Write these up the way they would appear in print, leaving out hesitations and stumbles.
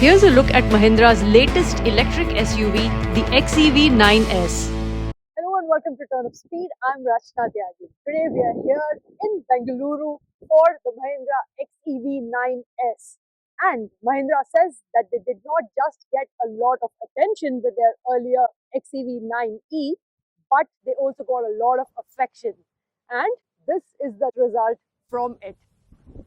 Here's a look at Mahindra's latest electric SUV, the XEV 9S. Hello and welcome to Turn Up Speed. I'm Rachna Tyagi. Today we are here in Bengaluru for the Mahindra XEV 9S. And Mahindra says that they did not just get a lot of attention with their earlier XEV 9e, but they also got a lot of affection. And this is the result from it.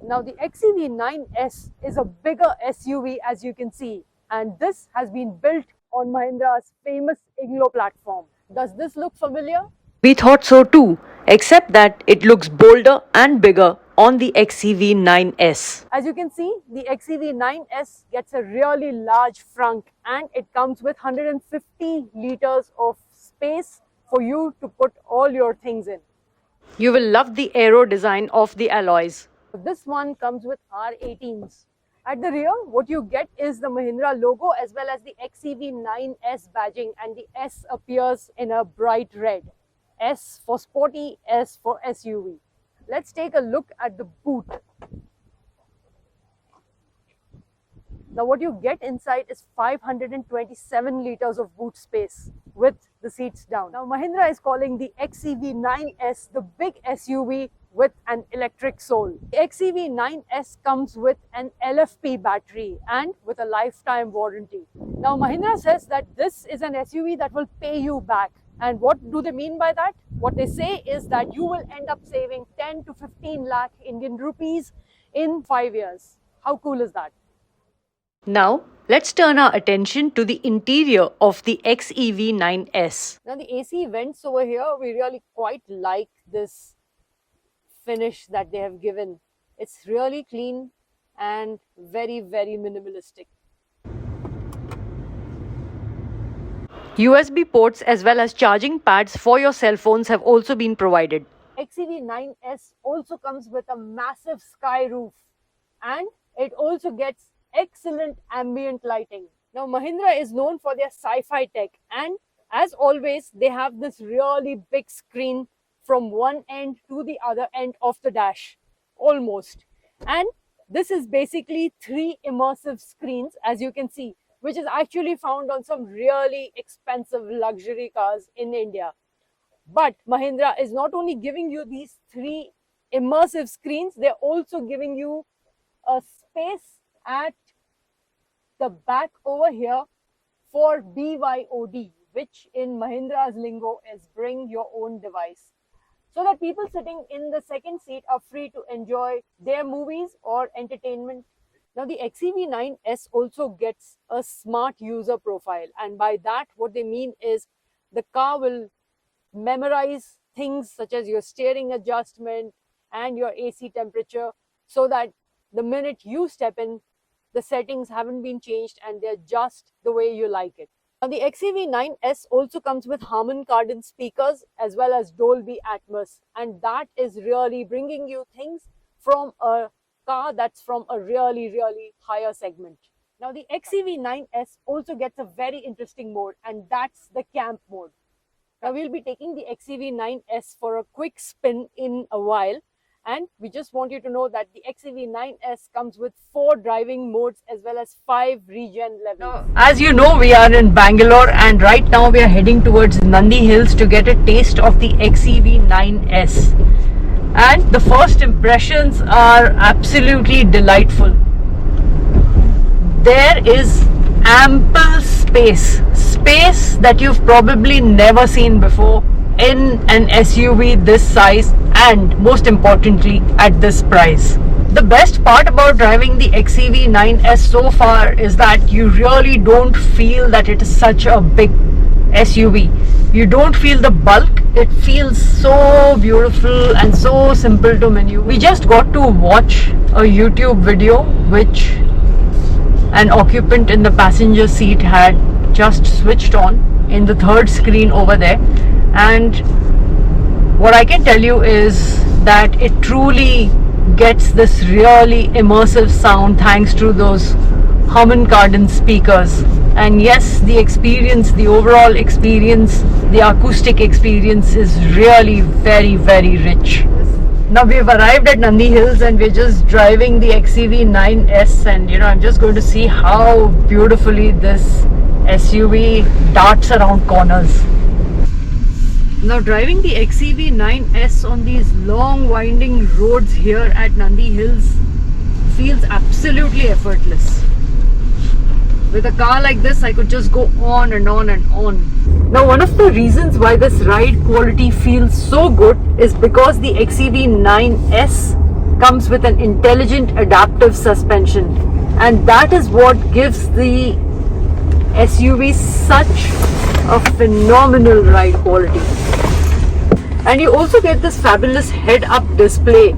Now the XEV 9S is a bigger SUV, as you can see, and this has been built on Mahindra's famous Iglo platform. Does this look familiar? We thought so too, except that it looks bolder and bigger on the XEV 9S. As you can see, the XEV 9S gets a really large frunk and it comes with 150 liters of space for you to put all your things in. You will love the aero design of the alloys. This one comes with R18s. At the rear, what you get is the Mahindra logo as well as the XEV 9S badging, and the S appears in a bright red. S for sporty, S for SUV. Let's take a look at the boot. Now what you get inside is 527 liters of boot space with the seats down. Now Mahindra is calling the XEV 9S the big SUV with an electric soul. The XEV 9S comes with an LFP battery and with a lifetime warranty. Now Mahindra says that this is an SUV that will pay you back. And what do they mean by that? What they say is that you will end up saving 10 to 15 lakh Indian rupees in 5 years. How cool is that? Now, let's turn our attention to the interior of the XEV 9S. Now the AC vents over here, we really quite like this finish that they have given. It's really clean and very, very minimalistic. USB ports as well as charging pads for your cell phones have also been provided. XEV 9S also comes with a massive sky roof and it also gets excellent ambient lighting. Now Mahindra is known for their sci-fi tech, and as always they have this really big screen from one end to the other end of the dash, almost. And this is basically 3 immersive screens, as you can see, which is actually found on some really expensive luxury cars in India. But Mahindra is not only giving you these 3 immersive screens, they're also giving you a space at the back over here for BYOD, which in Mahindra's lingo is bring your own device, so that people sitting in the second seat are free to enjoy their movies or entertainment. Now the XEV 9S also gets a smart user profile, and by that what they mean is the car will memorize things such as your steering adjustment and your AC temperature, so that the minute you step in, the settings haven't been changed and they're just the way you like it. Now the XEV 9S also comes with Harman Kardon speakers as well as Dolby Atmos, and that is really bringing you things from a car that's from a really, really higher segment. Now the XEV 9S also gets a very interesting mode, and that's the camp mode. Now we'll be taking the XEV 9S for a quick spin in a while, and we just want you to know that the XEV 9S comes with 4 driving modes as well as 5 regen levels. Now, as you know, we are in Bangalore, and right now we are heading towards Nandi Hills to get a taste of the XEV 9S. And the first impressions are absolutely delightful. There is ample space that you've probably never seen before in an SUV this size, and most importantly at this price. The best part about driving the XEV 9S so far is that you really don't feel that it is such a big SUV. You don't feel the bulk. It feels so beautiful and so simple to maneuver. We just got to watch a YouTube video which an occupant in the passenger seat had just switched on in the 3rd screen over there, and what I can tell you is that it truly gets this really immersive sound thanks to those Harman Kardon speakers. And yes, the experience, the overall experience, the acoustic experience is really very, very rich. Now we've arrived at Nandi Hills and we're just driving the XEV 9S, and I'm just going to see how beautifully this SUV darts around corners. Now driving the XEV 9S on these long winding roads here at Nandi Hills feels absolutely effortless. With a car like this, I could just go on and on and on. Now, one of the reasons why this ride quality feels so good is because the XEV 9S comes with an intelligent adaptive suspension, and that is what gives the SUV such a phenomenal ride quality. And you also get this fabulous head-up display,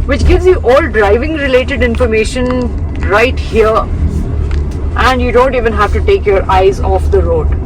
which gives you all driving related information right here, and you don't even have to take your eyes off the road.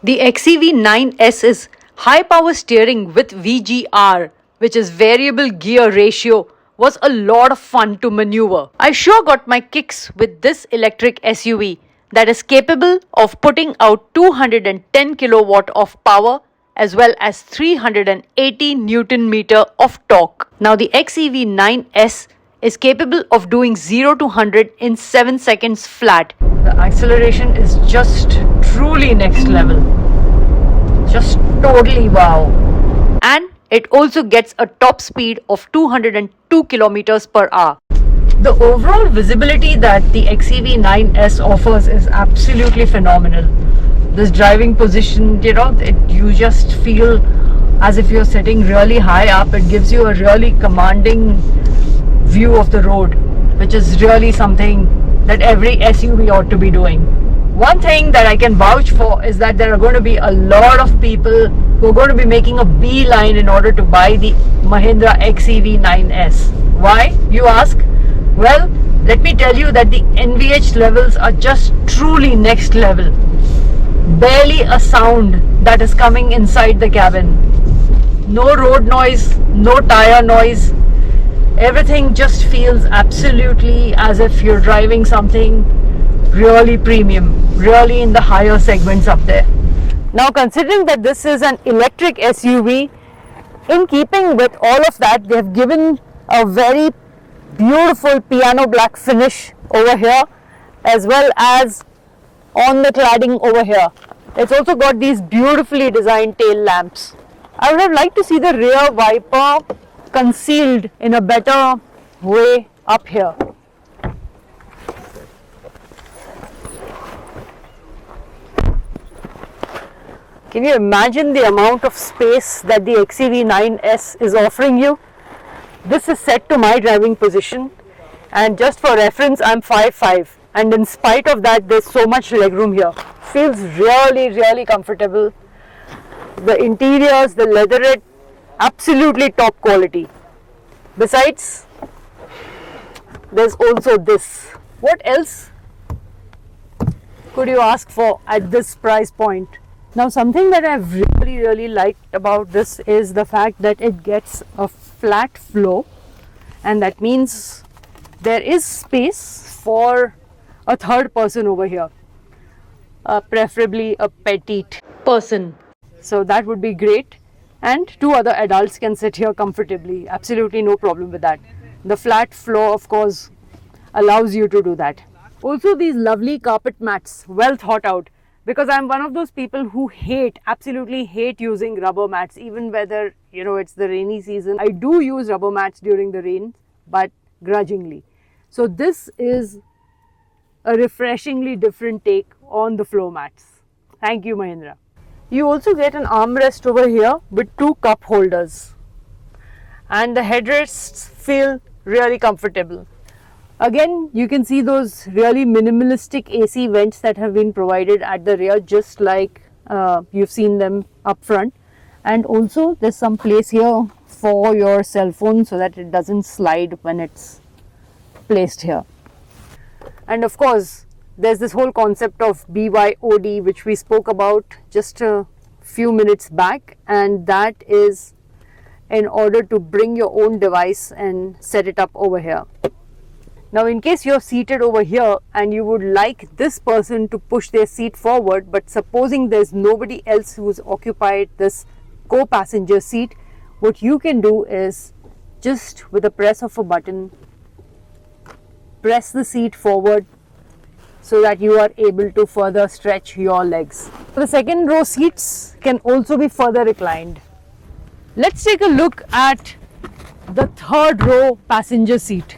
The XEV 9S is high power steering with VGR, which is variable gear ratio, was a lot of fun to maneuver. I sure got my kicks with this electric SUV that is capable of putting out 210 kilowatt of power as well as 380 Newton meter of torque. Now the XEV 9S is capable of doing 0 to 100 in 7 seconds flat. The acceleration is just truly next level. Just totally wow. And it also gets a top speed of 202 kilometers per hour. The overall visibility that the XEV 9S offers is absolutely phenomenal. This driving position, you just feel as if you're sitting really high up. It gives you a really commanding view of the road, which is really something that every SUV ought to be doing. One thing that I can vouch for is that there are going to be a lot of people who are going to be making a beeline in order to buy the Mahindra XEV 9S. Why, you ask? Well, let me tell you that the NVH levels are just truly next level. Barely a sound that is coming inside the cabin. No road noise, no tire noise. Everything just feels absolutely as if you're driving something really premium, really in the higher segments up there. Now, considering that this is an electric SUV, in keeping with all of that, they have given a very beautiful piano black finish over here, as well as on the cladding over here. It's also got these beautifully designed tail lamps. I would have liked to see the rear wiper concealed in a better way up here. Can you imagine the amount of space that the XEV 9S is offering you? This is set to my driving position, and just for reference, I'm 5'5", and in spite of that, there's so much legroom here. Feels really comfortable. The interiors, the leatherette, absolutely top quality. Besides, there's also this. What else could you ask for at this price point? Now, something that I've really liked about this is the fact that it gets a flat floor, and that means there is space for a third person over here, preferably a petite person. So that would be great, and 2 other adults can sit here comfortably. Absolutely no problem with that. The flat floor, of course, allows you to do that. Also, these lovely carpet mats, well thought out, because I'm one of those people who absolutely hate using rubber mats, even whether it's the rainy season. I do use rubber mats during the rain, but grudgingly. So this is a refreshingly different take on the floor mats. Thank you, Mahindra. You also get an armrest over here with 2 cup holders, and the headrests feel really comfortable. Again, you can see those really minimalistic AC vents that have been provided at the rear, just like you've seen them up front. And also there's some place here for your cell phone so that it doesn't slide when it's placed here. And of course, there's this whole concept of BYOD, which we spoke about just a few minutes back, and that is in order to bring your own device and set it up over here. Now, in case you're seated over here and you would like this person to push their seat forward, but supposing there's nobody else who's occupied this co-passenger seat, what you can do is just with a press of a button, press the seat forward so that you are able to further stretch your legs. The second row seats can also be further reclined. Let's take a look at the third row passenger seat.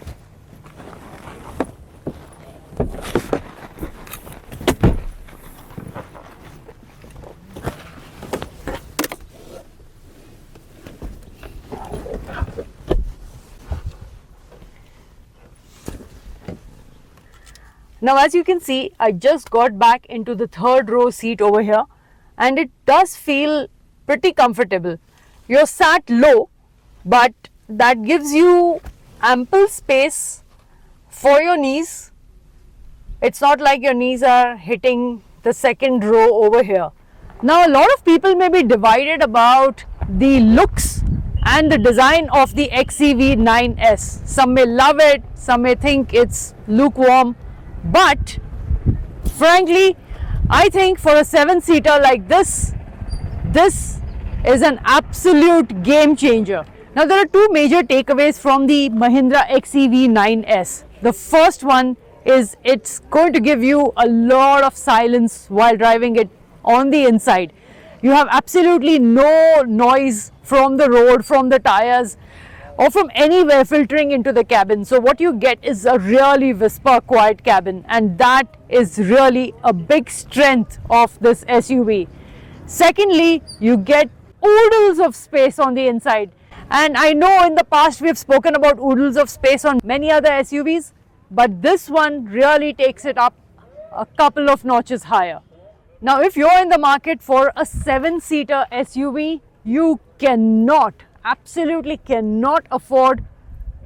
Now, as you can see, I just got back into the third row seat over here, and it does feel pretty comfortable. You're sat low, but that gives you ample space for your knees. It's not like your knees are hitting the second row over here. Now, a lot of people may be divided about the looks and the design of the XEV9S. Some may love it, some may think it's lukewarm. But frankly, I think for a 7-seater like this is an absolute game changer. Now, there are two major takeaways from the Mahindra XEV9S. The first one is it's going to give you a lot of silence while driving it on the inside. You have absolutely no noise from the road, from the tires, or from anywhere filtering into the cabin. So what you get is a really whisper quiet cabin, and that is really a big strength of this SUV. Secondly, you get oodles of space on the inside, and I know in the past we have spoken about oodles of space on many other SUVs, but this one really takes it up a couple of notches higher. Now, if you're in the market for a 7-seater SUV, you absolutely cannot afford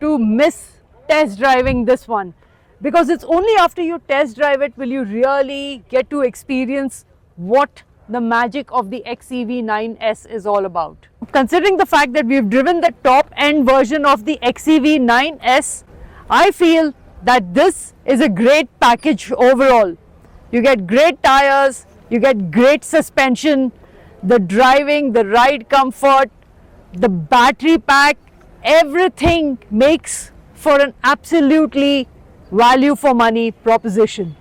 to miss test driving this one, because it's only after you test drive it will you really get to experience what the magic of the XEV9S is all about. Considering the fact that we've driven the top end version of the XEV9S, I feel that this is a great package overall. You get great tires, you get great suspension, the driving, the ride comfort, the battery pack, everything makes for an absolutely value for money proposition.